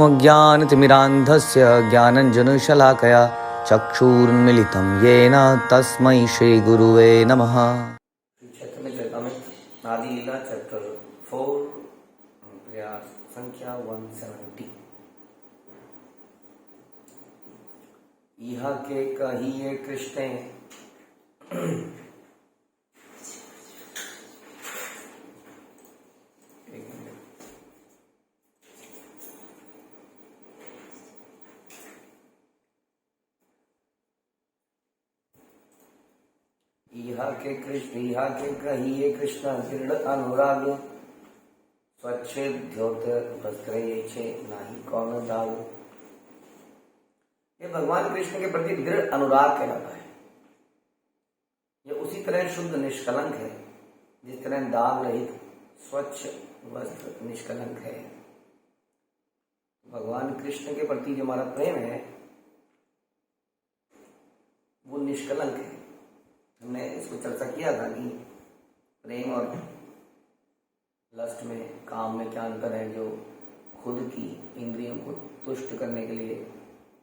अज्ञानतिमिरान्धस्य ज्ञानञ्जनशलाकया चक्षुरुन्मिलितं येन तस्मै श्रीगुरुवे नमः। चैतन्य चरितामृत आदि लीला चैप्टर 4 प्रयास संख्या 170। यहाँ के कहिए कृष्ण यहाँ के कहिए कृष्ण दृढ़ अनुराग स्वच्छ द्योत वस्त्र नाही कौन दाग। ये भगवान कृष्ण के प्रति दृढ़ अनुराग कहलाता है। यह उसी तरह शुद्ध निष्कलंक है जिस तरह दाग रहित स्वच्छ वस्त्र निष्कलंक है। भगवान कृष्ण के प्रति जो हमारा प्रेम है वो निष्कलंक है। हमने इसको चर्चा किया था कि प्रेम और लस्ट में, काम में क्या अंतर है। जो खुद की इंद्रियों को तुष्ट करने के लिए,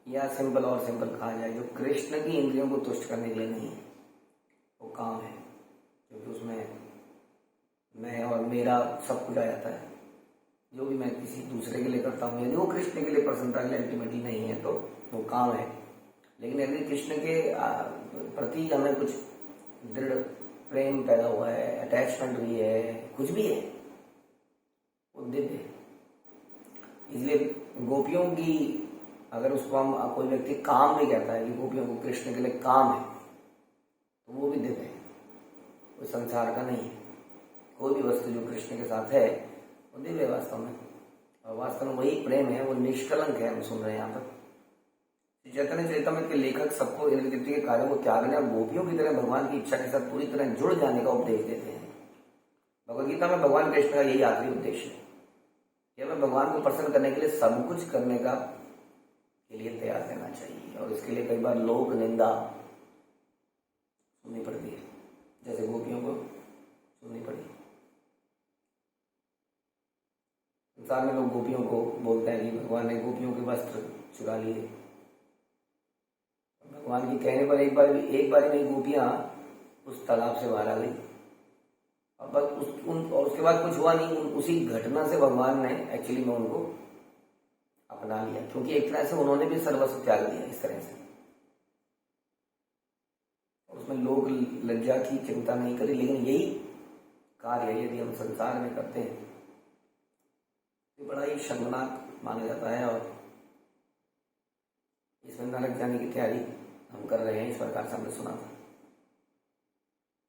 या सिंपल कहा जाए, जो कृष्ण की इंद्रियों को तुष्ट करने के लिए नहीं है वो काम है, क्योंकि उसमें मैं और मेरा सब कुछ आ जाता है। जो भी मैं किसी दूसरे के लिए करता हूँ, यदि वो कृष्ण के लिए पर्सनल अल्टीमेटली नहीं है तो वो काम है। लेकिन यदि कृष्ण के प्रति हमें कुछ दृढ़ प्रेम पैदा हुआ है, अटैचमेंट भी है, कुछ भी है, वो दिव्य है। इसलिए गोपियों की, अगर उसको हम कोई व्यक्ति काम भी कहता है कि गोपियों को कृष्ण के लिए काम है, तो वो भी दिव्य है, वो संसार का नहीं है। कोई भी वस्तु जो कृष्ण के साथ है वो दिव्य है वास्तव में, और वास्तव में वही प्रेम है, वो निष्कलंक है। हम सुन रहे हैं यहाँ पर चैतन्य चरितामृत के लेखक सबको इंद्र तृप्ति के कार्यों को त्यागने और गोपियों की तरह भगवान की इच्छा के साथ पूरी तरह जुड़ जाने का उपदेश देते हैं। भगवद गीता में भगवान कृष्ण का यही आखिरी उद्देश्य है कि हमें भगवान को प्रसन्न करने के लिए सब कुछ करने का के लिए तैयार रहना चाहिए, और इसके लिए कई बार लोक निंदा सुननी पड़ती है, जैसे गोपियों को सुननी पड़ी। संसार में लोग गोपियों को बोलते हैं कि भगवान ने गोपियों के वस्त्र चुरा लिए। भगवान की कहने पर एक बार में गोपियां उस तालाब से बाहर आ गई, और बस और उसके बाद कुछ हुआ नहीं। उसी घटना से भगवान ने एक्चुअली में उनको अपना लिया, क्योंकि एक तरह से उन्होंने भी सर्वस्व त्याग दिया इस तरह से। और उसमें लोग लज्जा की चिंता नहीं करी, लेकिन यही कार्य यदि हम संसार में करते हैं तो बड़ा ही शर्मनाक माना जाता है, और इसमें नरक जाने की तैयारी हम कर रहे हैं, इस प्रकार से हमने सुना था।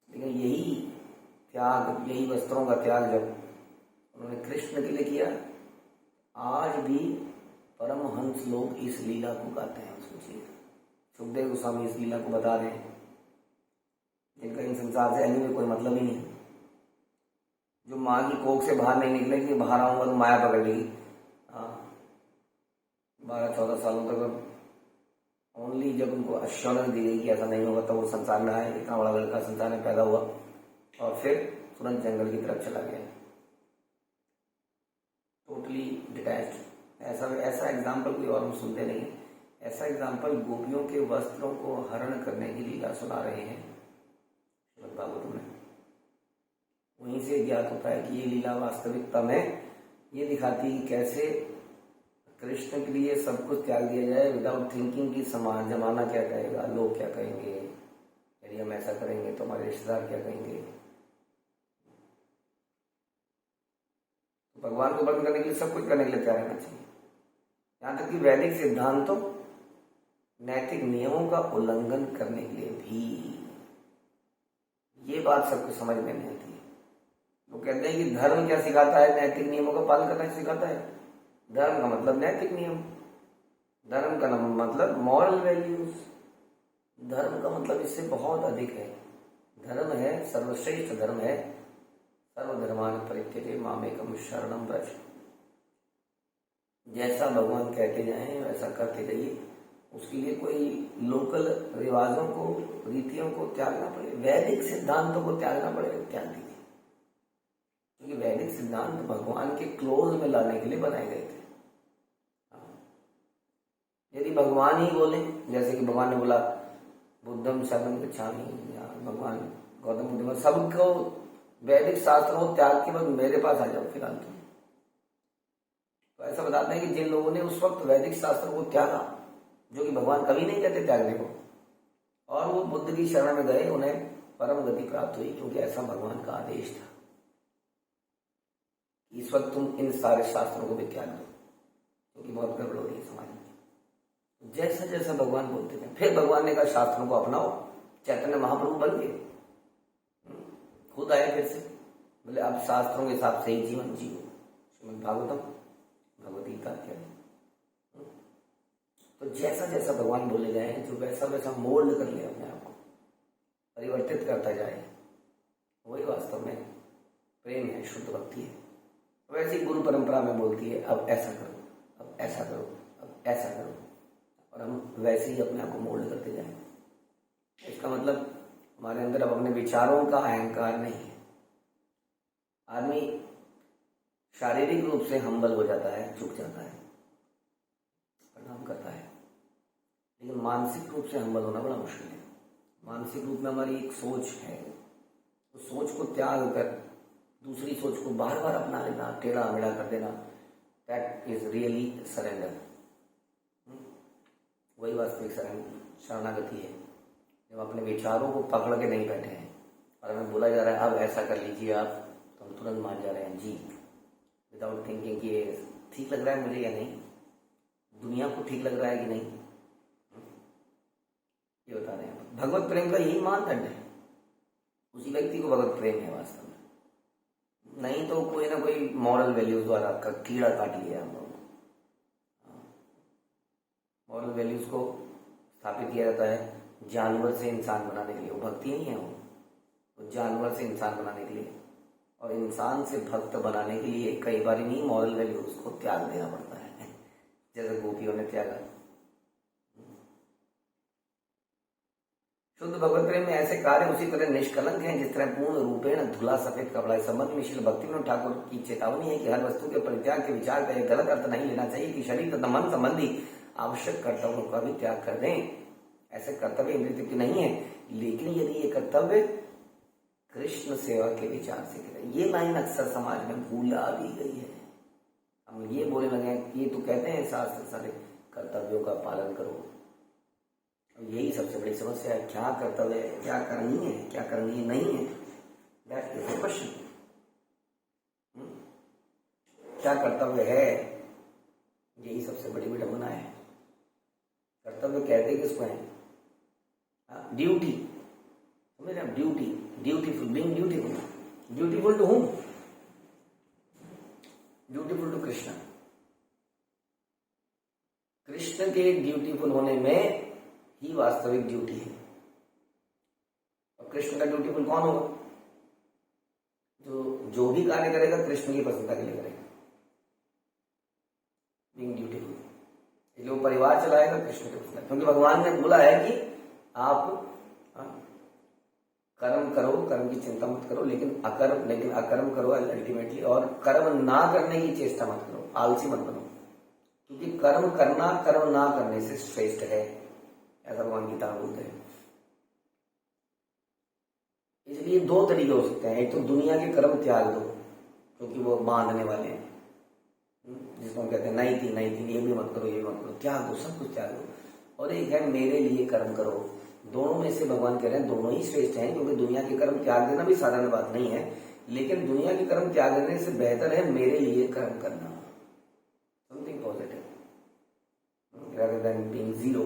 लेकिन यही त्याग, यही वस्त्रों का त्याग जब उन्होंने कृष्ण के लिए किया, आज भी परमहंस लोग इस लीला को गाते हैं। सोचिए, सुखदेव गोस्वामी इस लीला को बता रहे हैं, जिनका इन संसार से में कोई मतलब ही नहीं, जो माँ की कोख से बाहर नहीं निकले कि बाहर आऊंगा तो माया पकड़ लेगी। 12-14 सालों तक ओनली जब उनको अश्योरेंस दी गई कि ऐसा नहीं होगा, तो वो संसार में आए। इतना बड़ा लड़का संसार में पैदा हुआ और फिर तुरंत जंगल की तरफ चला गया, टोटली डिटैच्ड। ऐसा एग्जाम्पल कोई और हम सुनते नहीं। ऐसा एग्जाम्पल गोपियों के वस्त्रों को हरण करने की लीला सुना रहे हैं श्रीमद् भागवत में। वहीं से ज्ञात होता है कि ये लीला वास्तविकता में ये दिखाती है कैसे कृष्ण के लिए सब कुछ त्याग दिया जाए विदाउट थिंकिंग कि समाज, जमाना क्या कहेगा, लोग क्या कहेंगे, यदि हम ऐसा करेंगे तो हमारे रिश्तेदार क्या कहेंगे। तो भगवान को बंद करने के लिए सब कुछ करने के लिए तैयार रहना चाहिए, यहाँ तक कि वैदिक सिद्धांतों, नैतिक नियमों का उल्लंघन करने के लिए भी। ये बात सबको समझ में नहीं आती। वो कहते हैं कि धर्म क्या सिखाता है, नैतिक नियमों का पालन करना सिखाता है। धर्म का मतलब नैतिक नियम, धर्म का मतलब मॉरल वैल्यूज। धर्म का मतलब इससे बहुत अधिक है। धर्म है, सर्वश्रेष्ठ धर्म है, सर्वधर्मान परित्यज्य मामेकम शरणम व्रज। जैसा भगवान कहते जाएं वैसा करते जाइए, उसके लिए कोई लोकल रिवाजों को, रीतियों को त्यागना पड़े, वैदिक सिद्धांतों को त्यागना पड़े, त्याग दीजिए। क्योंकि वैदिक सिद्धांत भगवान के क्लोज में लाने के लिए बनाए गए थे। यदि भगवान ही बोले, जैसे कि भगवान ने बोला बुद्धम शरणम गच्छामि, या भगवान गौतम बुद्ध में सबको वैदिक शास्त्रों को त्याग के बाद मेरे पास आ जाओ फिलहाल तो ऐसा बताते हैं कि जिन लोगों ने उस वक्त वैदिक शास्त्रों को त्यागा, जो कि भगवान कभी नहीं कहते त्यागने को, और वो बुद्ध की शरण में गए, उन्हें परम गति प्राप्त हुई, क्योंकि ऐसा भगवान का आदेश था। इस वक्त तुम इन सारे शास्त्रों को भी त्याग दो, क्योंकि बहुत गड़बड़ हो रही है समाज में। जैसा जैसा भगवान बोलते थे, फिर भगवान ने कहा शास्त्रों को अपनाओ, चैतन्य महाप्रभु बन गए, खुद आए फिर से, बोले अब शास्त्रों के हिसाब से ही जीवन जियो। श्रीमद् भागवतम भगवद गीता क्या है। तो जैसा जैसा भगवान बोले गए हैं, जो वैसा वैसा मोल्ड कर ले, अपने आप को परिवर्तित करता जाए, वही वास्तव में प्रेम है, शुद्ध भक्ति है। वैसे ही गुरु परंपरा में बोलती है अब ऐसा करो, अब ऐसा करो, अब ऐसा करो, और हम वैसे ही अपने आप को मोल्ड करते जाए। इसका मतलब हमारे अंदर अब अपने विचारों का अहंकार नहीं है। आदमी शारीरिक रूप से हम्बल हो जाता है, झुक जाता है, प्रणाम करता है, लेकिन मानसिक रूप से हम्बल होना बड़ा मुश्किल है। मानसिक रूप में हमारी एक सोच है, उस सोच को त्याग कर दूसरी सोच को बार बार अपना लेना, टेढ़ा मेढ़ा कर देना, दैट इज रियली सरेंडर। वही वास्तविक शरणागति है, जब अपने विचारों को पकड़ के नहीं बैठे हैं और हमें बोला जा रहा है अब ऐसा कर लीजिए आप, तो हम तुरंत मान जा रहे हैं जी, विदाउट थिंकिंग कि ये ठीक लग रहा है मुझे या नहीं, दुनिया को ठीक लग रहा है कि नहीं, ये बता रहे हैं। भगवत प्रेम का यही मानदंड है, उसी व्यक्ति को भगवत प्रेम है वास्तव में। नहीं तो कोई ना कोई मॉरल वैल्यूज द्वारा कीड़ा काट लिया हम लोग। मॉरल वैल्यूज को स्थापित किया जाता है जानवर से इंसान बनाने के लिए। वो भक्ति नहीं है, वो जानवर से इंसान बनाने के लिए, और इंसान से भक्त बनाने के लिए कई बार नहीं मॉरल वैल्यूज को त्याग देना पड़ता है, जैसे गोपियों ने त्यागा। शुद्ध भगवत प्रेम में ऐसे कार्य उसी तरह निष्कलंक हैं जिस तरह पूर्ण रूपेण धुला सफेद कपड़ा। इस संबंध में श्री भक्तिविनोद ठाकुर की चेतावनी है कि हर वस्तु के परित्याग के विचार का यह गलत अर्थ नहीं लेना चाहिए कि शरीर तथा मन संबंधी आवश्यक कर्तव्यों का भी त्याग कर दें। ऐसे कर्तव्य इंद्रिय तृप्ति नहीं है, लेकिन यदि ये कर्तव्य कृष्ण सेवा के विचार से करें। ये लाइन अक्सर समाज में भूला भी गई है। हम ये बोलने लगे ये तो कहते हैं शास्त्र सारे कर्तव्यों का पालन करो, यही सबसे बड़ी समस्या है। क्या कर्तव्य है, क्या करनी है, क्या करनी नहीं है, दैट इज द क्वेश्चन। क्या कर्तव्य है, यही सबसे बड़ी विडंबना है। कर्तव्य कहते किसको है? ड्यूटी, समझ रहे? Duty, dutiful, being dutiful. Dutiful to whom? Dutiful to Krishna. Krishna के ड्यूटीफुल होने में ही वास्तविक ड्यूटी है। और कृष्ण का ड्यूटीफुल कौन होगा? जो भी कार्य करेगा कृष्ण की प्रसन्नता के लिए करेगा, बीइंग ड्यूटीफुल। इसलिए वो परिवार चलाएगा कृष्ण की प्रसन्नता, क्योंकि भगवान ने बोला है कि आप कर्म करो, कर्म की चिंता मत करो, लेकिन अकर्म करो अल्टीमेटली, और कर्म ना करने की चेष्टा मत करो, आलसी मत बनो, क्योंकि कर्म करना कर्म ना करने से श्रेष्ठ है, ऐसा भगवान गीता में बोलते हैं। इसलिए दो तरीके हो सकते हैं, एक तो दुनिया के कर्म त्याग दो क्योंकि वो बांधने वाले हैं, जिसको हम कहते हैं नहीं थी, ये भी मत करो, ये भी मत करो, त्याग दो, सब कुछ त्याग दो। और एक है मेरे लिए कर्म करो। दोनों में से भगवान कह रहे हैं दोनों ही श्रेष्ठ हैं, क्योंकि दुनिया के कर्म त्याग देना भी साधारण बात नहीं है, लेकिन दुनिया के कर्म त्याग देने से बेहतर है मेरे लिए कर्म करना, something positive rather than being zero।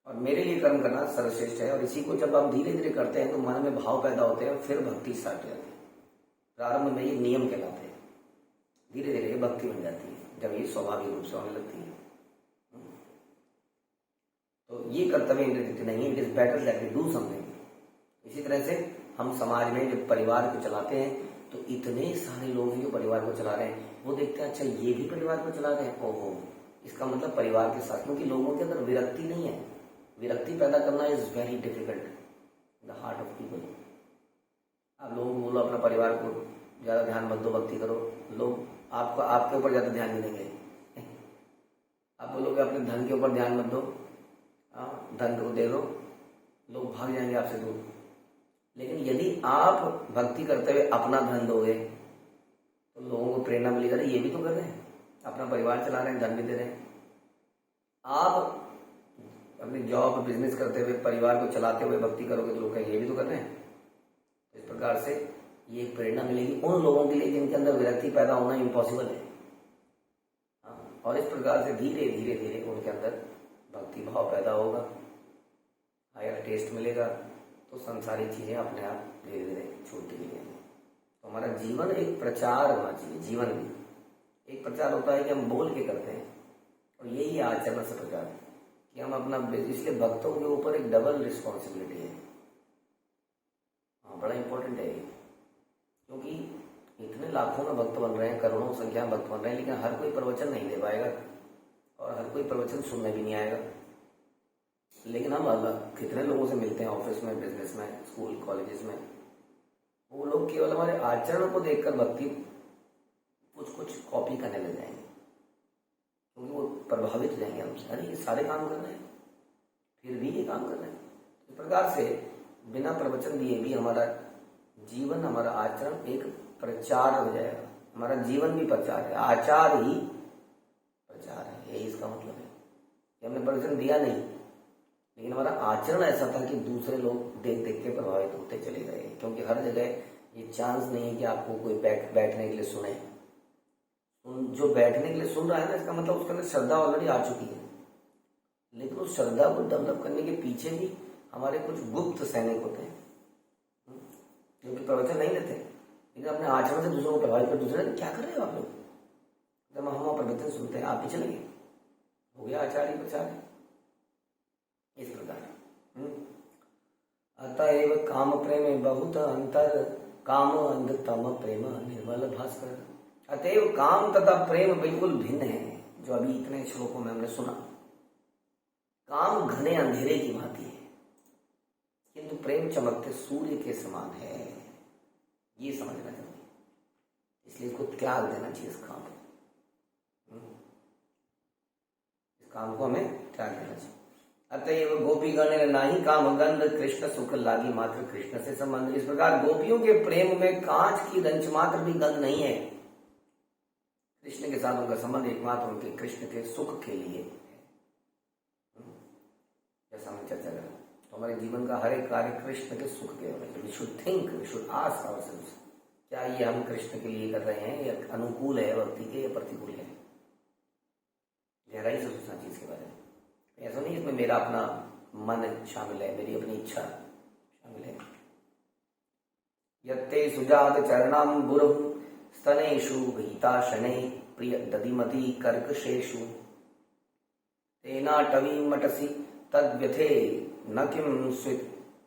और मेरे लिए कर्म करना सर्वश्रेष्ठ है। और इसी को जब आप धीरे धीरे करते हैं तो मन में भाव पैदा होते हैं, फिर भक्ति स्टार्ट हो जाती है। प्रारंभ में ये नियम कहलाते हैं, धीरे धीरे ये भक्ति बन जाती है जब ये स्वाभाविक रूप से होने लगती है। तो ये कर्तव्य इंद्रिय नहीं है, it is better that we do something. इसी तरह से हम समाज में जब परिवार को चलाते हैं तो इतने सारे लोग हैं जो परिवार को चला रहे हैं, वो देखते हैं अच्छा ये भी परिवार को चला रहे हैं, ओहो, इसका मतलब परिवार के साथ, क्योंकि लोगों के अंदर विरक्ति नहीं है। विरक्ति पैदा करना is very difficult in the heart of people. आप लोगों को बोलो अपना परिवार को ज्यादा ध्यान मत दो, भक्ति करो, लोग आपको आपके ऊपर ज्यादा ध्यान नहीं देंगे। बोलोगे अपने धन के ऊपर ध्यान मत दो, धन को दे दो, लोग भाग जाएंगे आपसे दूर। लेकिन यदि आप भक्ति करते हुए अपना धन दोगे तो लोगों को प्रेरणा मिलेगी, अरे ये भी तो कर रहे हैं, अपना परिवार चला रहे हैं, धन भी दे रहे हैं। आप अपनी जॉब बिजनेस करते हुए परिवार को चलाते हुए भक्ति करोगे तो लोग कहेंगे ये भी तो कर रहे हैं। इस प्रकार से ये प्रेरणा मिलेगी उन लोगों के लिए जिनके अंदर विरक्ति पैदा होना इम्पॉसिबल है। और इस प्रकार से धीरे धीरे धीरे उनके अंदर भक्ति भाव पैदा होगा, हायर टेस्ट मिलेगा, तो संसारी चीजें अपने आप धीरे धीरे छूटती जाएंगी। तो हमारा जीवन एक प्रचार होना चाहिए। जीवन भी एक प्रचार होता है कि हम बोल के करते हैं, और यही आचरण से प्रचार कि हम अपना, इसलिए भक्तों के ऊपर एक डबल रिस्पॉन्सिबिलिटी है। हाँ, बड़ा इंपॉर्टेंट है ये, क्योंकि इतने लाखों में भक्त बन रहे हैं, करोड़ों संख्या में भक्त बन रहे हैं, लेकिन हर कोई प्रवचन नहीं दे पाएगा और हर कोई प्रवचन सुनने भी नहीं आएगा। लेकिन हम कितने लोगों से मिलते हैं ऑफिस में, बिजनेस में, स्कूल कॉलेजेस में, वो लोग केवल हमारे आचरण को देखकर भक्ति कुछ कॉपी करने लग जाएंगे, क्योंकि वो प्रभावित हो जाएंगे हमसे। अरे ये सारे काम कर रहे हैं, फिर भी ये काम कर रहे हैं। इस प्रकार से बिना प्रवचन दिए भी हमारा जीवन, हमारा आचरण एक प्रचार हो जाएगा। हमारा जीवन भी प्रचार है, आचार ही प्रचार है, यही इसका मतलब है कि हमने प्रवचन दिया नहीं, लेकिन हमारा आचरण ऐसा था कि दूसरे लोग देख देख के प्रभावित होते चले गए। क्योंकि हर जगह ये चांस नहीं है कि आपको कोई बैठने के लिए सुने। जो बैठने के लिए सुन रहा है ना, इसका मतलब उसके अंदर श्रद्धा ऑलरेडी आ चुकी है। लेकिन उस श्रद्धा को डेवलप करने के पीछे भी हमारे कुछ गुप्त सैनिक होते हैं जो कि प्रवचन नहीं लेते, लेकिन अपने आचरण से दूसरों को प्रभावित कर। दूसरे क्या कर रहे हो आप लोग, जब हम प्रवचन सुनते हैं आप पीछे लगे, हो गया आचार ही प्रचार है। इस प्रकार अतएव काम प्रेम बहुत अंतर, काम अंध तम प्रेम निर्मल भास्कर। अतएव काम तथा प्रेम बिल्कुल भिन्न है, जो अभी इतने श्लोकों में हमने सुना। काम घने अंधेरे की भांति है, किंतु प्रेम चमकते सूर्य के समान है। ये समझना चाहिए, इसलिए इसको त्याग देना चाहिए। इस काम को हमें त्याग देना चाहिए। अतएव गोपी गण नाही काम गंध, कृष्ण सुख लागी मात्र कृष्ण से संबंध। इस प्रकार गोपियों के प्रेम में कांच की रंच मात्र भी गंध नहीं है। कृष्ण के साथ उनका संबंध एकमात्र उनके कृष्ण के सुख के लिए है। जैसा हमने चर्चा करा, तो हमारे जीवन का हर एक कार्य कृष्ण के सुख के होना चाहिए। We should think, we should ask ourselves, क्या ये हम कृष्ण के लिए कर रहे हैं, या अनुकूल है भक्ति के, या प्रतिकूल है। गहराई से सोचना चाहिए इसके बारे में। ऐसा नहीं इसमें मेरा अपना मन शामिल है, मेरी अपनी इच्छा शामिल है। यत्ते सुजात चरणाम गुरु स्तनेषु गीता शनै प्रिय दधिमति कर्कशेषु, तेनाटवी मटसी तद्व्यथे न किम स्वित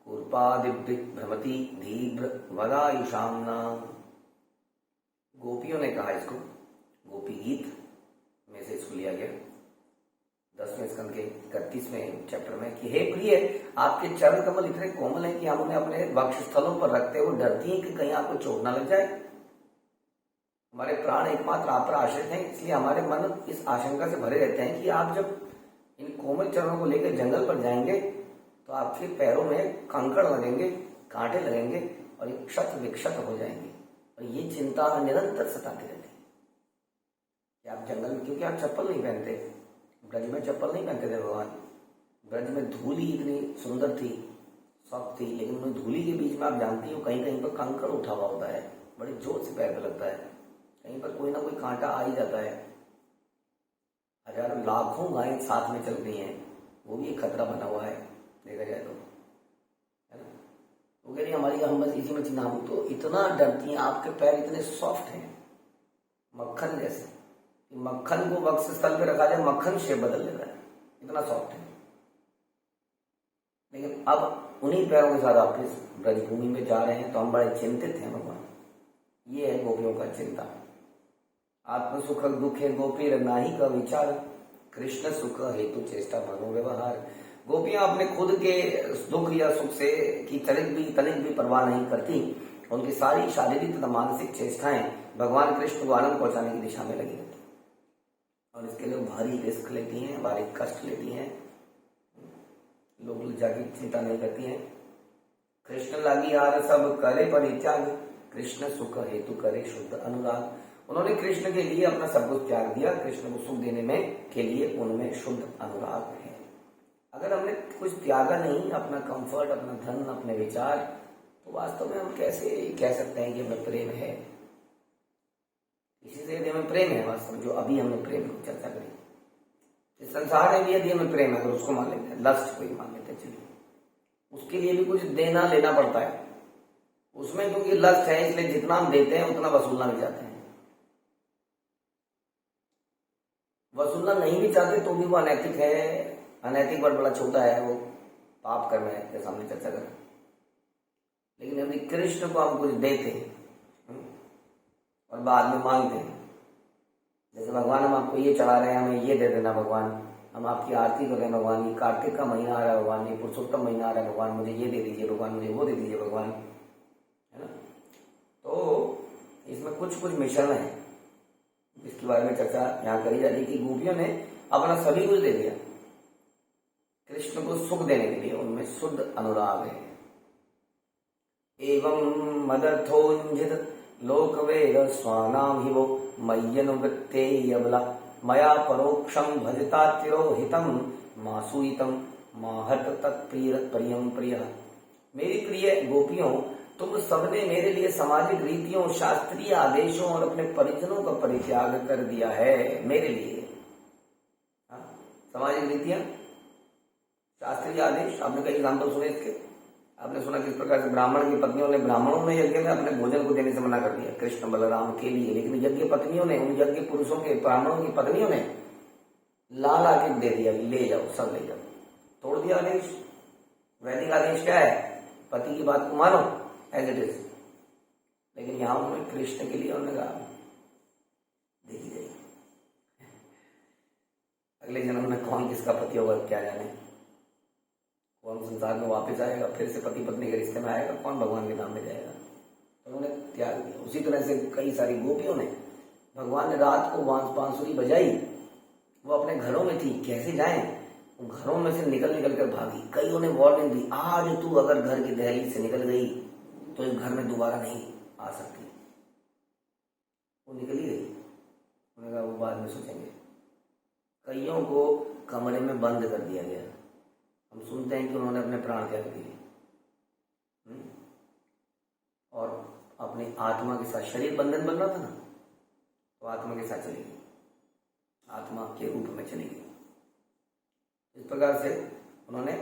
कूर्पादिवृत भ्रमति धीव्र वदायुषाम्ना। गोपियों ने कहा इसको, गोपी गीत में से इसको लिया गया 10वें स्कंद के 31वें चैप्टर में, कि हे प्रिय, आपके चरण कमल इतने कोमल हैं कि हम उन्हें अपने वक्ष स्थलों पर रखते हुए डरती हैं कि कहीं आपको चोट ना लग जाए। हमारे प्राण एकमात्र आप पर आश्रित हैं, इसलिए हमारे मन इस आशंका से भरे रहते हैं कि आप जब इन कोमल चरणों को लेकर जंगल पर जाएंगे तो आपके पैरों में कंकड़ लगेंगे, कांटे लगेंगे और ये क्षत विक्षत हो जाएंगे। और ये चिंता निरंतर सताती रहती है कि आप जंगल में, क्योंकि आप चप्पल नहीं पहनते, ब्रज में चप्पल नहीं पहनते थे भगवान। ब्रज में धूली इतनी सुंदर थी, सॉफ्ट थी, लेकिन उन धूली के बीच में आप जानती हो कहीं कहीं पर कंकड़ उठा हुआ होता है, बड़े जोर से पैर पे लगता है, कहीं पर कोई ना कोई कांटा आ ही जाता है। हजारों लाखों गायें साथ में चलती हैं, वो भी एक खतरा बना हुआ है देखा जाए तो, है ना। वो कह रही हमारी, हम बस इसी में चिन्ह, हम तो इतना डरती हैं, आपके पैर इतने सॉफ्ट हैं मक्खन जैसे, मक्खन को वक्ष स्थल पे रखा जाए मक्खन शेप बदल लेता है, इतना सॉफ्ट है। लेकिन अब उन्हीं पैरों के साथ आप इस ब्रजभूमि में जा रहे हैं, तो हम बड़े चिंतित हैं भगवान। ये है गोपियों का चिंता। आत्म सुख दुखे गोपी नाही का विचार, कृष्ण सुख हेतु चेष्टा मनोव्यवहार। गोपियां अपने खुद के दुख या सुख से की तनिक भी परवाह नहीं करती। उनकी सारी शारीरिक तथा मानसिक चेष्टाएं भगवान कृष्ण को आनंद पहुंचाने की दिशा में लगी रहती। और इसके लिए भारी रिस्क लेती हैं, भारी कष्ट लेती हैं, लोग लज्जा की चिंता नहीं करती हैं। कृष्ण लागी आर सब करे परित्याग, कृष्ण सुख हेतु करे शुद्ध अनुराग। उन्होंने कृष्ण के लिए अपना सब कुछ त्याग दिया, कृष्ण को सुख देने में के लिए उनमें शुद्ध अनुराग है। अगर हमने कुछ त्यागा नहीं, अपना कंफर्ट, अपना धन, अपने विचार, तो वास्तव में हम कैसे कह सकते हैं कि हमें प्रेम है? इसी से यदि हमें प्रेम है वास्तव में, जो अभी हमने प्रेम की चर्चा करी, इस संसार में भी यदि हमें प्रेम है, अगर उसको मान लेते हैं, लस्ट को ही मान लेते हैं, चलिए उसके लिए भी कुछ देना लेना पड़ता है उसमें, क्योंकि लस्ट है इसलिए जितना हम देते हैं उतना वसूलना भी चाहते हैं। वसूलना नहीं भी चाहते तो भी वो अनैतिक है। अनैतिक वर्ड बड़ा छोटा है, वो पाप कर्म है, जैसा हमने चर्चा करा। लेकिन यदि कृष्ण को हम कुछ देते और बाद में मांगते हैं, जैसे भगवान हम आपको ये चढ़ा रहे हैं, हमें ये दे देना भगवान, हम आपकी आरती कर रहे हैं भगवान, ये कार्तिक का महीना आ रहा है भगवान, ये पुरुषोत्तम महीना आ रहा है भगवान, मुझे ये दे दीजिए भगवान, मुझे वो दे दीजिए भगवान, है ना। तो इसमें कुछ कुछ मिश्रण है, इसके बारे में चर्चा यहाँ करी जा रही कि गोपियों ने अपना सभी कुछ दे दिया कृष्ण को सुख देने के लिए, उनमें शुद्ध अनुराग है। एवं मदर्थोंजित लोकवेद स्वानाम हिवो मय्यनुवृत्ते यबला मया परोक्षम भजता तिरोहितम मासूइतम माहट तत्प्रिय प्रियम प्रिय। मेरी प्रिय गोपियों, तुम सबने मेरे लिए सामाजिक रीतियों, शास्त्रीय आदेशों और अपने परिजनों का परित्याग कर दिया है मेरे लिए। सामाजिक रीतियां, शास्त्रीय आदेश, आपने कई एग्जाम्पल सुने इसके। आपने सुना किस प्रकार से ब्राह्मण की पत्नियों ने ब्राह्मणों ने यज्ञ में अपने भोजन को देने से मना कर दिया कृष्ण बलराम के लिए, लेकिन यज्ञ पत्नियों ने, उन यज्ञ पुरुषों के, ब्राह्मणों की पत्नियों ने ला ला के दे दिया, ले जाओ सब ले जाओ, तोड़ दिया आदेश। वैदिक आदेश क्या है? पति की बात को मानो एज इट इज। लेकिन यहां उन्होंने कृष्ण के लिए उन्होंने कहा देखी जाएगी, अगले जन्म में कौन किसका पति होगा क्या जाने, कौन संसार में वापस आएगा, फिर से पति पत्नी के रिश्ते में आएगा, कौन भगवान के नाम में जाएगा। तो उन्होंने त्याग दिया। उसी तरह से कई सारी गोपियों ने, भगवान ने रात को बांसुरी बजाई, वो अपने घरों में थी, कैसे जाएं, घरों में से निकल निकल कर भागी। कईयों ने वार्निंग दी, आज तू अगर घर की दहलीज से निकल गई तो इस घर में दोबारा नहीं आ सकती। वो निकली गई, उन्होंने कहा वो बाद में सोचेंगे। कईयों को कमरे में बंद कर दिया गया। हम सुनते हैं कि उन्होंने अपने प्राण त्याग दिए और अपनी आत्मा के साथ, शरीर बंधन बन रहा था ना, तो आत्मा के साथ चली गई, आत्मा के रूप में चली गई। इस प्रकार से उन्होंने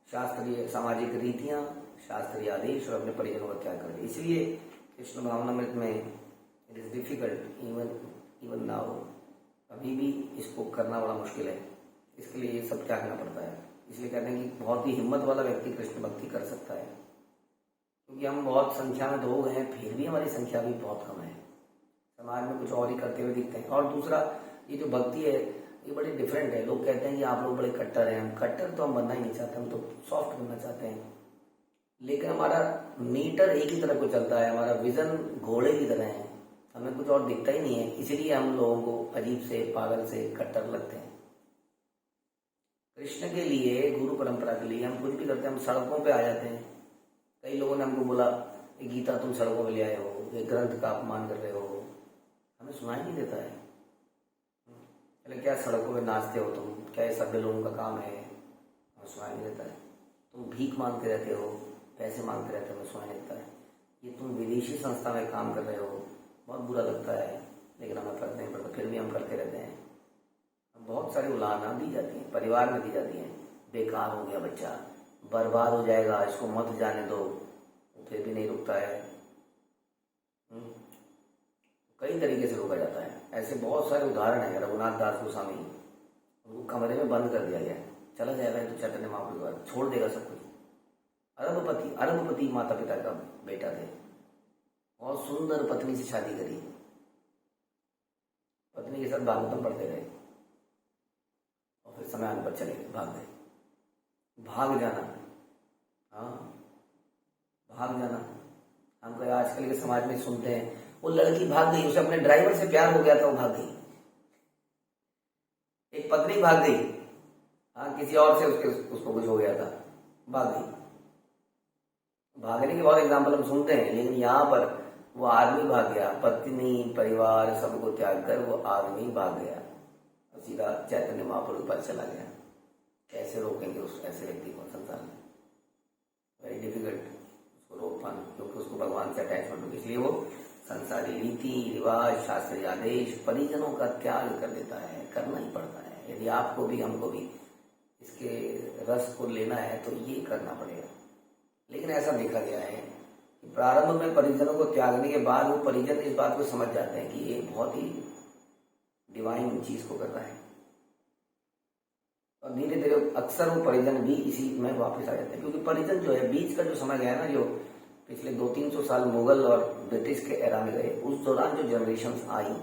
शास्त्रीय सामाजिक रीतियां, शास्त्रीय आदेश और अपने परिजनों का त्याग कर दिया। इसलिए कृष्ण भावनामृत में it is difficult even now, अभी भी इसको करना बड़ा मुश्किल है। इसके लिए ये सब त्यागना पड़ता है। इसलिए कहते हैं कि बहुत ही हिम्मत वाला व्यक्ति कृष्ण भक्ति कर सकता है, क्योंकि हम बहुत संख्या में लोग हैं, फिर भी हमारी संख्या भी बहुत कम है, समाज में कुछ और ही करते हुए दिखते हैं। और दूसरा, ये जो भक्ति है ये बड़ी डिफरेंट है। लोग कहते हैं कि आप लोग बड़े कट्टर हैं, हम कट्टर तो हम बनना ही नहीं चाहते, हम तो सॉफ्ट बनना चाहते हैं। लेकिन हमारा मीटर एक ही तरफ को चलता है, हमारा विजन घोड़े की तरह है, हमें कुछ और दिखता ही नहीं है, इसीलिए हम लोगों को अजीब से, पागल से, कट्टर लगते हैं। कृष्ण के लिए, गुरु परंपरा के लिए हम कुछ भी करते हैं, हम सड़कों पे आ जाते हैं। कई लोगों ने हमको बोला गीता तुम सड़कों पे ले आए हो, ये ग्रंथ का अपमान कर रहे हो, हमें सुनाई नहीं देता है। अरे क्या सड़कों पे नाचते हो तुम, क्या ये सभ्य लोगों का काम है, हमें सुनाई नहीं देता है। तुम भीख मांगते रहते हो, पैसे मांगते रहते हो, हमें सुनाई नहीं देता है। ये तुम विदेशी संस्था में काम कर रहे हो, बहुत बुरा लगता है, लेकिन हमें फर्क नहीं पड़ता, फिर भी हम करते रहते हैं। बहुत सारी उलाहना दी जाती है, परिवार में दी जाती है, बेकार हो गया बच्चा, बर्बाद हो जाएगा, इसको मत जाने दो, फिर भी नहीं रुकता है। कई तरीके से रोका जाता है। ऐसे बहुत सारे उदाहरण हैं। रघुनाथ दास गोस्वामी, उनको कमरे में बंद कर दिया गया, चला जाएगा तो चैतन्य महाप्रभु द्वारा, छोड़ देगा सब कुछ। अरबपति माता पिता का बेटा थे, बहुत सुंदर पत्नी से शादी करी, पत्नी के साथ भागवतम पढ़ते रहे और फिर समय आने पर चले गए, भाग गए। भाग जाना, हाँ भाग जाना। हम कहीं आजकल के समाज में सुनते हैं, वो लड़की भाग गई, उसे अपने ड्राइवर से प्यार हो गया था, वो भाग गई। पत्नी भाग गई, हाँ किसी और से उसको कुछ हो गया था, भाग गई। भागने के बहुत एग्जाम्पल हम सुनते हैं, लेकिन यहाँ पर वो आदमी भाग गया, पत्नी परिवार सबको त्याग कर वो आदमी भाग गया और सीधा चैतन्य महाप्रभु पर चला गया। कैसे रोकेंगे उस ऐसे व्यक्ति को संसार में? वेरी डिफिकल्ट उसको रोक पाना, क्योंकि उसको भगवान से अटैचमेंट होगी। इसलिए वो संसारी रीति रिवाज, शास्त्रीय आदेश, परिजनों का त्याग कर देता है, करना ही पड़ता है। यदि आपको भी हमको भी इसके रस को लेना है तो ये करना पड़ेगा। लेकिन ऐसा देखा गया है कि प्रारंभ में परिजनों को त्यागने के बाद वो परिजन इस बात को समझ जाते हैं कि ये बहुत ही डिवाइन चीज को कर रहा है, और धीरे धीरे अक्सर वो परिजन भी इसी में वापस आ जाते हैं। क्योंकि परिजन जो है, बीच का जो समय गया ना, जो पिछले 200-300 साल मुगल और ब्रिटिश के एरा में गए, उस दौरान जो जनरेशन आई,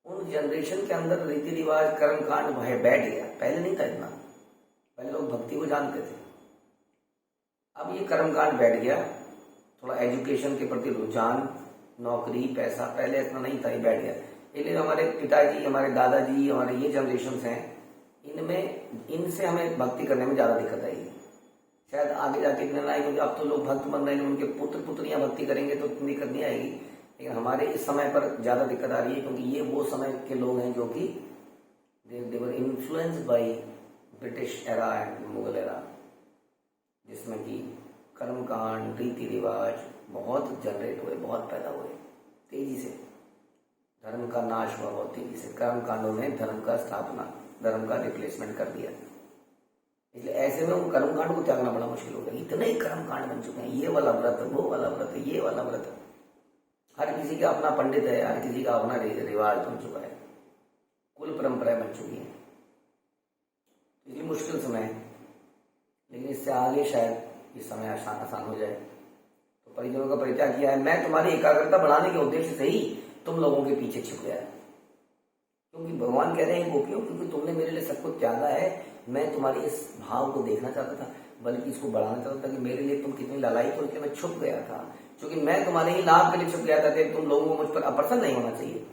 उन जनरेशन के अंदर रीति रिवाज कर्म कांड बैठ गया। पहले नहीं था इतना, पहले लोग भक्ति को जानते थे, अब ये कर्म कांड बैठ गया। थोड़ा एजुकेशन के प्रति रुझान, नौकरी, पैसा, पहले इतना नहीं था, ये बैठ गया। इसलिए हमारे पिताजी, हमारे दादाजी, हमारे ये जनरेशन हैं, इनसे हमें भक्ति करने में ज्यादा दिक्कत आएगी। शायद आगे जाके इतने ना, क्योंकि अब तो लोग भक्त बन रहे हैं, उनके पुत्र पुत्रियां भक्ति करेंगे तो इतनी दिक्कत नहीं आएगी। लेकिन हमारे इस समय पर ज्यादा दिक्कत आ रही है, क्योंकि ये वो समय के लोग हैं जो कि they were influenced by British era and Mughal era, जिसमें कि कर्मकांड, रीति रिवाज बहुत जनरेट हुए, बहुत पैदा हुए तेजी से। धर्म का नाश हुआ बहुत तेजी से, कर्म कांडों ने धर्म का स्थापना, धर्म का रिप्लेसमेंट कर दिया। इसलिए ऐसे में वो कर्म कांड को त्यागना बड़ा मुश्किल हो गया। इतने ही कर्म कांड बन चुके हैं, ये वाला व्रत, वो वाला व्रत, ये वाला व्रत, हर किसी का अपना पंडित है, हर किसी का अपना रिवाज बन चुका है, कुल परंपराएं बन चुकी हैं। इसलिए मुश्किल समय है, लेकिन इससे आगे शायद ये समय आसान हो जाए। तो परिजनों का परित्याग किया है। मैं तुम्हारी एकाग्रता बढ़ाने के उद्देश्य से ही तुम लोगों के पीछे छिप गया है, क्योंकि भगवान कह रहे हैं गोपियों, क्योंकि तुमने मेरे लिए सब कुछ त्यागा है, मैं तुम्हारे इस भाव को देखना चाहता था, बल्कि इसको बढ़ाना चाहता था कि मेरे लिए तुम कितनी लालायित हो, इसलिए मैं छुप गया था। क्योंकि मैं तुम्हारे ही लाभ के लिए छुप गया था, तुम लोगों को मुझ पर अप्रसन्न नहीं होना चाहिए।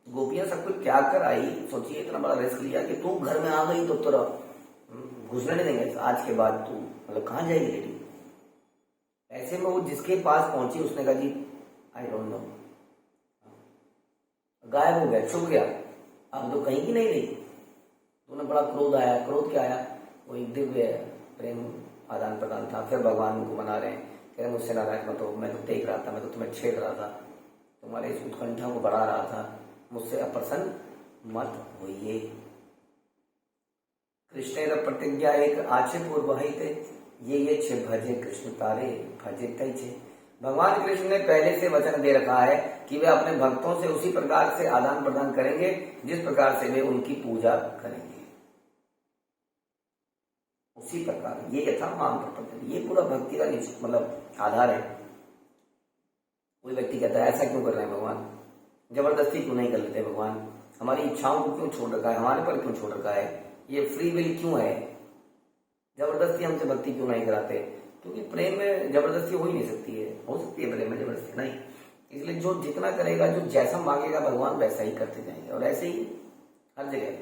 गोपियां सब कुछ त्याग कर आई, सोचिए इतना बड़ा रिस्क लिया कि तू घर में आ गई तो तेरा घुसने नहीं देंगे आज के बाद, तू मतलब कहाँ जाएगी लेडी। ऐसे में वो जिसके पास पहुंची उसने कहा जी आई डोंट नो, गायब हो गया, छुप गया, अब तो कहीं की नहीं रही। तो उन्हें बड़ा क्रोध आया। क्रोध क्या आया? वो एक दिव्य प्रेम आदान प्रदान था। फिर भगवान को मना रहे हैं, कह रहे मुझसे नाराज मत हो, मैं तो देख रहा था, मैं तो तुम्हें छेड़ रहा था, तुम्हारे इस उत्कंठा को बढ़ा रहा था, मुझसे अप्रसन्न मत होइए। कृष्ण प्रतिज्ञा एक आचे पूर्व थे, ये छे भजे कृष्ण तारे भजे तय छे। भगवान कृष्ण ने पहले से वचन दे रखा है कि वे अपने भक्तों से उसी प्रकार से आदान प्रदान करेंगे जिस प्रकार से वे उनकी पूजा करेंगे, उसी प्रकार। ये यथा माम प्रपद्यते, ये पूरा भक्ति का मतलब आधार है। कोई व्यक्ति कहता है ऐसा क्यों कर रहे हैं भगवान, जबरदस्ती क्यों नहीं कर लेते भगवान, हमारी इच्छाओं को क्यों छोड़ रखा है, हमारे पर क्यों छोड़ रखा है, ये फ्री विल क्यों है, जबरदस्ती हमसे भक्ति क्यों नहीं कराते? क्योंकि प्रेम में जबरदस्ती हो ही नहीं सकती है। हो सकती है प्रेम में जबरदस्ती नहीं, इसलिए जो जितना करेगा, जो जैसा मांगेगा भगवान वैसा ही करते जाएंगे। और ऐसे ही हर जगह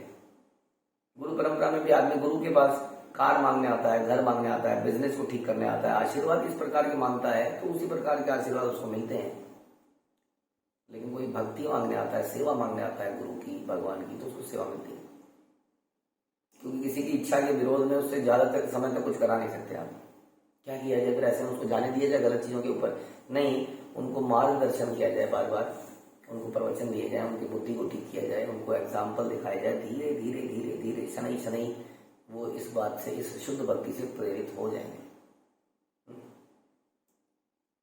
गुरु परंपरा में भी आदमी गुरु के पास कार मांगने आता है, घर मांगने आता है, बिजनेस को ठीक करने आता है, आशीर्वाद इस प्रकार के मांगता है तो उसी प्रकार के आशीर्वाद उसको मिलते हैं। लेकिन कोई भक्ति मांगने आता है, सेवा मांगने आता है गुरु की, भगवान की, तो उसको सेवा मिलती है। क्योंकि किसी की इच्छा के विरोध में उससे ज्यादातर समय तक कुछ करा नहीं सकते आप। क्या किया जाए फिर? ऐसे में उसको जाने दिया जाए गलत चीजों के ऊपर? नहीं, उनको मार्गदर्शन किया जाए, बार बार उनको प्रवचन दिए जाए, उनकी बुद्धि को ठीक किया जाए, उनको एग्जाम्पल दिखाया जाए, धीरे धीरे धीरे धीरे शनै शनै वो इस बात से, इस शुद्ध भक्ति से प्रेरित हो जाएंगे।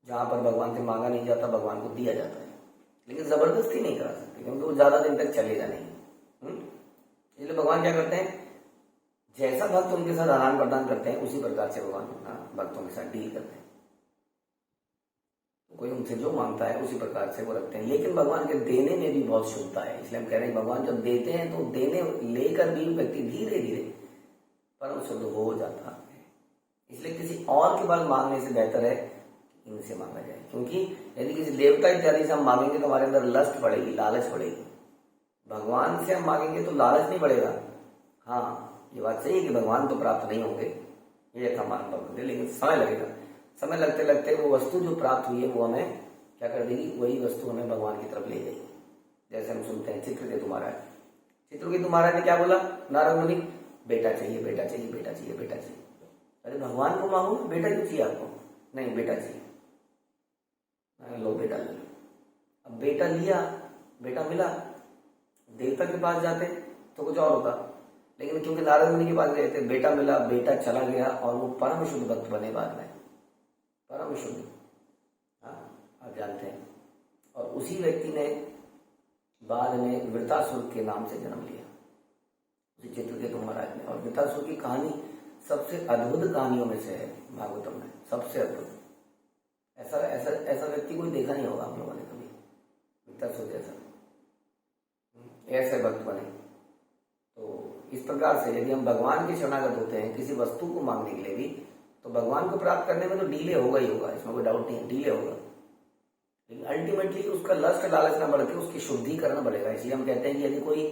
जहां पर भगवान से मांगा नहीं जाता, भगवान को दिया जाता है, लेकिन जबरदस्ती नहीं करा सकते, क्योंकि वो ज्यादा दिन तक चलेगा नहीं। इसलिए भगवान क्या करते हैं, जैसा भक्त उनके साथ आदान प्रदान करते हैं उसी प्रकार से भगवान भक्तों के साथ डील करते हैं। तो कोई उनसे जो मांगता है उसी प्रकार से वो रखते हैं। लेकिन भगवान के देने में भी बहुत शुद्धता है। इसलिए हम कह रहे हैं भगवान जब देते हैं तो देने लेकर भी व्यक्ति धीरे धीरे परम शुद्ध हो जाता है। इसलिए किसी और के पास मांगने से बेहतर है कि इनसे मांगा जाए। क्योंकि यदि किसी देवता इत्यादि से हम मांगेंगे तो हमारे अंदर लस्ट बढ़ेगी, लालच बढ़ेगी। भगवान से हम मांगेंगे तो लालच नहीं बढ़ेगा। हाँ, ये बात सही है कि भगवान तो प्राप्त नहीं होंगे, ये हम मान पाओगे, लेकिन समय लगेगा। समय लगते लगते वो वस्तु जो प्राप्त हुई है वो हमें क्या कर देगी, वही वस्तु हमें भगवान की तरफ ले जाएगी। जैसे हम सुनते हैं चित्रकेतु महाराज, चित्रकेतु महाराज ने क्या बोला, नारद मुनि बेटा चाहिए, बेटा चाहिए, बेटा चाहिए, बेटा चाहिए। अरे भगवान को मांगो, बेटा क्यों चाहिए आपको? नहीं, बेटा चाहिए। लो बेटा ले लो। अब बेटा लिया, बेटा मिला, देवता के पास जाते तो कुछ और होता, लेकिन क्योंकि नारद मुनि के पास गए थे, बेटा मिला, बेटा चला गया और वो परम शुद्ध भक्त बने बाद में, परम शुद्ध। हाँ, आप जानते हैं। और उसी व्यक्ति ने बाद में वृतासुर के नाम से जन्म लिया, उसी चित्रकेतु महाराज ने। और वृतासुर की कहानी सबसे अद्भुत कहानियों में से है भागवतम में, सबसे अद्भुत। ऐसा ऐसा ऐसा व्यक्ति कोई देखा नहीं होगा आप लोगों ने कभी, वृतासुर जैसा ऐसे भक्त बने। तो इस प्रकार से यदि हम भगवान के शरणागत होते हैं किसी वस्तु को मांगने के लिए भी, तो भगवान को प्राप्त करने में तो डिले होगा ही होगा, इसमें कोई डाउट नहीं है, डिले होगा। लेकिन अल्टीमेटली उसका लस्ट लालच न बढ़ के उसकी शुद्धिकरण बढ़ेगा। इसलिए हम कहते हैं कि यदि कोई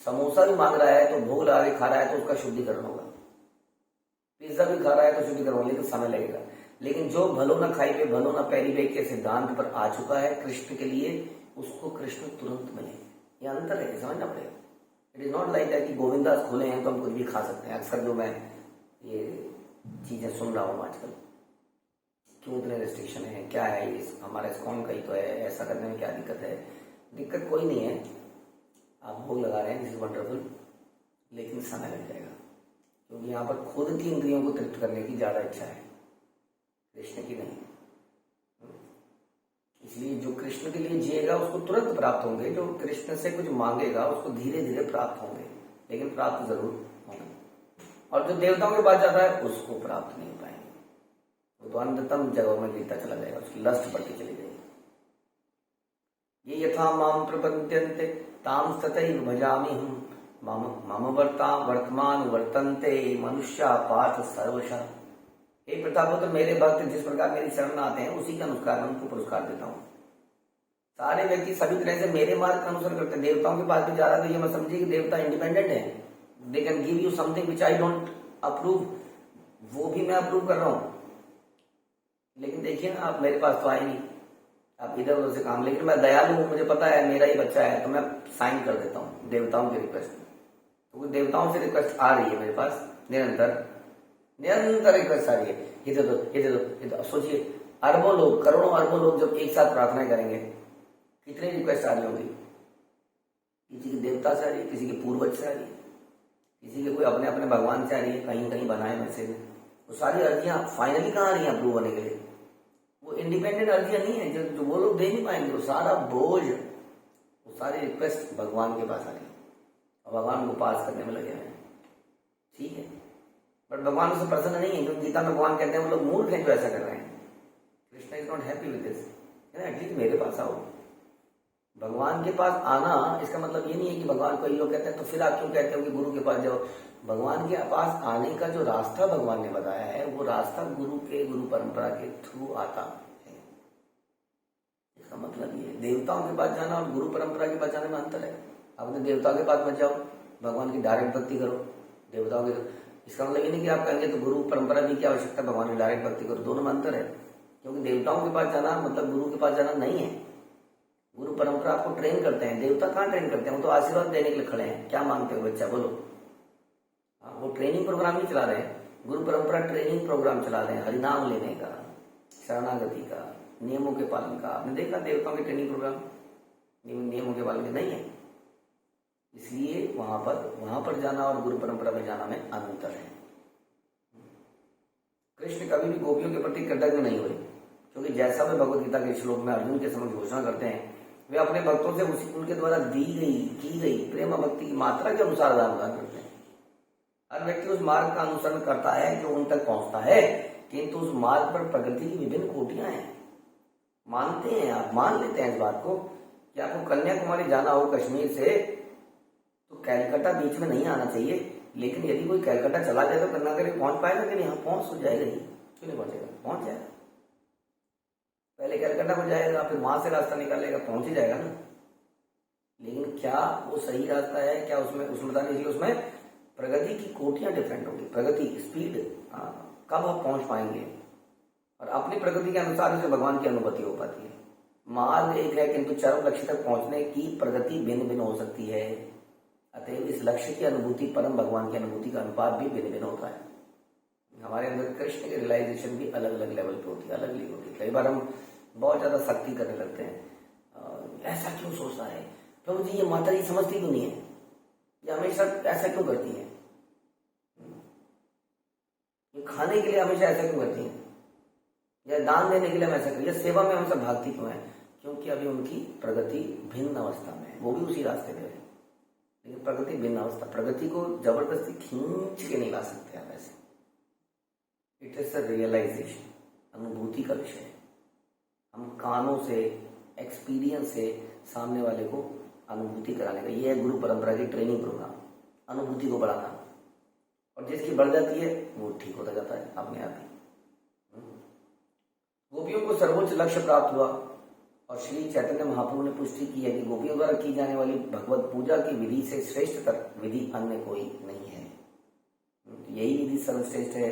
समोसा भी मांग रहा है तो भोग लगा के खा रहा है तो उसका शुद्धिकरण होगा, पिज्जा भी खा रहा है तो शुद्धिकरण होगा, लेकिन समय लगेगा। लेकिन जो भलो न खाई पे भलो न पैरी पे के सिद्धांत पर आ चुका है कृष्ण के लिए, उसको कृष्ण तुरंत मिले। ये अंतर है, समझना पड़ेगा। It is not like that कि गोविंदास खोले हैं तो हम कुछ भी खा सकते हैं। अक्सर जो मैं ये चीजें सुन रहा हूँ आजकल, क्यों इतने रेस्ट्रिक्शन है, क्या है, ये हमारा इस्कॉन का ही तो है, ऐसा करने में क्या दिक्कत है? दिक्कत कोई नहीं है, आप भोग लगा रहे हैं, दिस इज वंडरफुल, लेकिन समय लग जाएगा, क्योंकि यहाँ पर खुद की इंद्रियों को तृप्त करने की ज्यादा इच्छा है, कृष्ण की नहीं। इसलिए जो कृष्ण के लिए जिएगा उसको तुरंत प्राप्त होंगे, जो कृष्ण से कुछ मांगेगा उसको धीरे धीरे प्राप्त होंगे, लेकिन प्राप्त जरूर होंगे। और जो देवताओं के पास जाता है उसको प्राप्त नहीं हो पाएंगे, वो तो अंततम जगहों में गिरता चला जाएगा, उसकी लस्ट बढ़ती चली जाएगी। ये यथा माम प्रपद्यन्ते ताम तथैव भजामि हम मम वर्तमान वर्तन्ते मनुष्या पार्थ सर्वशः। हे प्रतापपुत्र, मेरे भक्त जिस प्रकार मेरी शरण आते हैं उसी के अनुसार मैं उनको पुरस्कार देता हूँ। सारे व्यक्ति सभी तरह से मेरे मार्ग का अनुसरण करते हैं। देवताओं के पास भी जा रहा है तो ये मत समझिए कि देवता इंडिपेंडेंट है, they can give you something which I don't approve, वो भी मैं अप्रूव कर रहा हूँ। लेकिन देखिए ना, आप मेरे पास तो आए नहीं, आप इधर उधर से काम, लेकिन मैं दयालु हूँ, मुझे पता है मेरा ही बच्चा है तो मैं साइन कर देता हूँ देवताओं की रिक्वेस्ट। तो देवताओं से रिक्वेस्ट आ रही है मेरे पास निरंतर रिक्वेस्ट आ रही है, ये दे दो, ये दे दो, ये दो। सोचिए अरबों लोग, करोड़ों अरबों लोग जब एक साथ प्रार्थना करेंगे, कितनी रिक्वेस्ट आ रही होगी? किसी की देवता से आ रही है, किसी के पूर्वज से आ रही है, किसी के कोई अपने अपने भगवान से आ रही है, कहीं कहीं बनाए मैसेज में। वो सारी अर्जियां फाइनली कहाँ आ रही है अप्रूव होने के लिए? वो इंडिपेंडेंट अर्जियां नहीं है जो वो लोग दे नहीं पाएंगे, वो सारा बोझ, वो सारी रिक्वेस्ट भगवान के पास आ रही है और भगवान को पास करने में लगे हैं। ठीक है, बट भगवान उससे प्रसन्न नहीं है, क्योंकि गीता में भगवान कहते हैं वो लोग मूर्ख हैं जो ऐसा कर रहे हैं। Krishna is not happy with this. At least मेरे पास आओ। भगवान के पास आना इसका मतलब ये नहीं है कि भगवान को, लोग कहते हैं तो फिर आप क्यों कहते हो कि गुरु के पास जाओ? भगवान के पास आने का जो रास्ता भगवान ने बताया है वो रास्ता गुरु परंपरा के थ्रू आता है। इसका मतलब ये देवताओं के पास जाना और गुरु परंपरा के पास जाने में अंतर है। आप अपने देवता के पास मत जाओ, भगवान की डायरेक्ट भक्ति करो। देवताओं के, इसका मतलब ये नहीं कि आप कहेंगे तो गुरु परंपरा की क्या आवश्यकता, भगवान की डायरेक्ट भक्ति करो। दोनों में अंतर है, क्योंकि देवताओं के पास जाना मतलब गुरु के पास जाना नहीं है। गुरु परंपरा आपको ट्रेन करते हैं, देवता कहाँ ट्रेन करते हैं? वो तो आशीर्वाद देने के लिए खड़े हैं। क्या मांगते हो बच्चा, बोलो। वो ट्रेनिंग प्रोग्राम नहीं चला रहे हैं, गुरु परंपरा ट्रेनिंग प्रोग्राम चला रहे हैं, हरिनाम लेने का, शरणागति का, नियमों के पालन का। आपने देखा देवताओं के ट्रेनिंग प्रोग्राम नियमों के पालन के नहीं है। इसलिए वहां पर जाना और गुरु परंपरा में जाना में अंतर है। कृष्ण कभी भी गोपियों के प्रति कृतज्ञ नहीं हुए, क्योंकि जैसा वे भगवत गीता के श्लोक में अर्जुन के समक्ष घोषणा करते हैं, वे अपने भक्तों से उनके द्वारा की गई प्रेम भक्ति की मात्रा के अनुसार दान प्रदान करते हैं। हर व्यक्ति उस मार्ग का अनुसरण करता है जो उन तक पहुंचता है, किंतु उस मार्ग पर प्रगति की विभिन्न कोटियां हैं। मानते हैं, आप मान लेते हैं इस बात को कि आपको कन्याकुमारी जाना हो कश्मीर से, तो कैलकाटा बीच में नहीं आना चाहिए। लेकिन यदि कोई कैलकाटा चला जाए तो कन्याकुमारी पहुंच पाएगा कि नहीं? हाँ, पहुंच तो जाएगा ही, क्यों नहीं पहुंचेगा? पहुंच जाएगा। पहले कैलकाटा को जाएगा, फिर वहां से रास्ता निकालेगा, पहुंच ही जाएगा ना। लेकिन क्या वो सही रास्ता है, क्या उसमें बताने के लिए उसमें प्रगति की कोटियां डिफरेंट होगी, प्रगति स्पीड, कब आप पहुंच पाएंगे, और अपनी प्रगति के अनुसार ही भगवान की अनुभूति हो पाती है। मार्ग एक है, किंतु चरम लक्ष्य तक पहुंचने की प्रगति भिन्न भिन्न हो सकती है। अतएव इस लक्ष्य की अनुभूति परम भगवान की अनुभूति का अनुपात भी भिन्न भिन्न होता है। हमारे अंदर कृष्ण की रियलाइजेशन भी अलग अलग लेवल पे होती है, अलग अलग होती है। कई बार हम बहुत ज्यादा सख्ती करने लगते हैं, ऐसा क्यों सोचता है, तो मुझे ये माता जी समझती क्यों नहीं है, ये हमेशा ऐसा क्यों करती है, ये खाने के लिए हमेशा ऐसा क्यों करती है, या दान देने के लिए हम ऐसा करें, या सेवा में हमसे भागती क्यों है? क्योंकि अभी उनकी प्रगति भिन्न अवस्था में है, वो भी उसी रास्ते पे है, लेकिन प्रगति भिन्न अवस्था। प्रगति को जबरदस्ती खींच के नहीं ला सकते आप ऐसे। इट इज अ रियलाइजेशन, अनुभूति का विषय है। हम कानों से, एक्सपीरियंस से सामने वाले को अनुभूति कराने का, ये है गुरु परंपरा की ट्रेनिंग प्रोग्राम, अनुभूति को बढ़ाना। और जिसकी बढ़ जाती है वो ठीक होता जाता है अपने आप ही। गोपियों को सर्वोच्च लक्ष्य प्राप्त हुआ और श्री चैतन्य महाप्रभु ने पुष्टि की है कि गोपियों द्वारा की जाने वाली भगवत पूजा की विधि से श्रेष्ठतर विधि अन्य कोई नहीं है। यही विधि सर्वश्रेष्ठ है,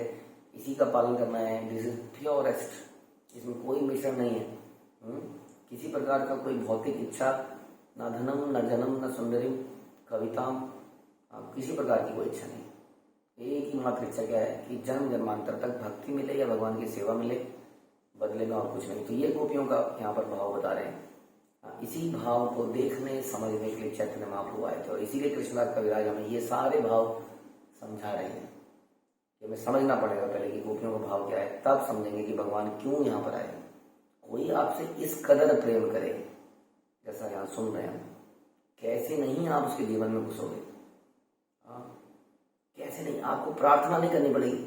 इसी का पालन करना है। दिस इज प्योरेस्ट, इसमें कोई मिश्रण नहीं है। किसी प्रकार का कोई भौतिक इच्छा, न धनम न जनम न सुंदरिम कविताम, किसी प्रकार की कोई इच्छा नहीं। एक ही मात्र इच्छा क्या है कि जन्म जन्मांतर तक भक्ति मिले या भगवान की सेवा मिले, बदले में और कुछ नहीं। तो ये गोपियों का यहाँ पर भाव बता रहे हैं। इसी भाव को देखने समझने के लिए चैतन्य महाप्रभु आए थे, और इसीलिए कृष्णदास कविराज हमें ये सारे भाव समझा रहे हैं। हमें समझना पड़ेगा पहले कि गोपियों का भाव क्या है, तब समझेंगे कि भगवान क्यों यहाँ पर आए। कोई आपसे इस कदर प्रेम करे जैसा यहाँ सुन रहे हैं, कैसे नहीं आप उसके जीवन में घुसोगे, कैसे नहीं। आपको प्रार्थना नहीं करनी पड़ेगी,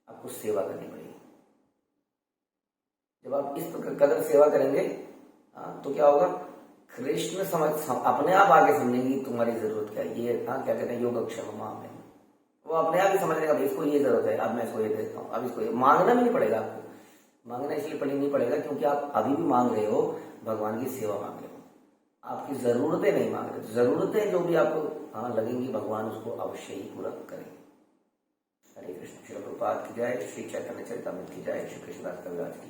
आपको सेवा करनी पड़ेगी। जब आप इस कदर सेवा करेंगे तो क्या होगा, कृष्ण अपने आप आगे समझेंगे तुम्हारी जरूरत क्या है। ये क्या कहते हैं, योगक्षेम मामले, वो अपने आप ही समझ लेगा इसको ये जरूरत है, अब मैं इसको ये देता हूँ, अब इसको ये मांगना भी नहीं पड़ेगा। आपको मांगना इसलिए नहीं पड़ेगा क्योंकि आप अभी भी मांग रहे हो, भगवान की सेवा मांग रहे हो, आपकी जरूरतें नहीं मांग रहे। जरूरतें जो भी आपको लगेंगी, भगवान उसको अवश्य ही पूरा करेंगे। हरे कृष्ण। श्री प्रभुपाद की जय, श्री चैतन्य चरितामृत की जय, श्री कृष्णदास कविराज की